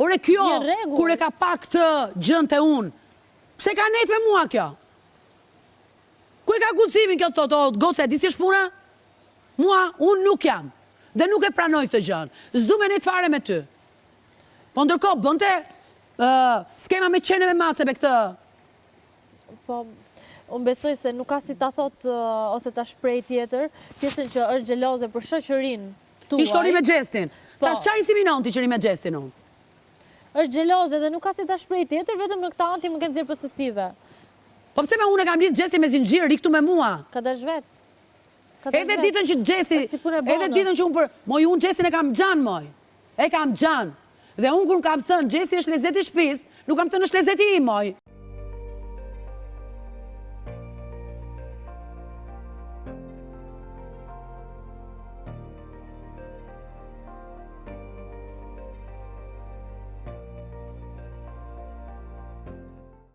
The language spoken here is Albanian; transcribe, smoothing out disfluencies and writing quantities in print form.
Ore kjo, kur e ka pak të gjën të unë, pse ka net me mua kjo? Ku e ka guximin kjo të goce, di si është puna? Mua, unë nuk jam, dhe nuk e pranoj këtë gjën. Zdu me net fare me ty. Po ndërkohë, bënte skema me qene me macebe këtë. Po, unë besoj se nuk ka si ta thot ose ta shprej tjetër, pjesën që është gjeloze për shoqërinë tuaj. I shkoni me gjestin. Tash qa insiminon ti që ri me gjestin unë? Është gjeloze dhe nuk ka si ta shprej tjetër, vetëm në këta anti më kënë zirë pësësive. Po pse me unë e kam lidh gjestin me zinxhir, ri këtu me mua? Ka dash vetë. Edhe ditën që gjesti, edhe ditën që unë për... Moj, unë gjestin e kam gjanë, moj. E kam gjanë. Dhe unë kur kam thënë, gjesti është lezeti shpis, nuk kam thënë është lezeti i, moj.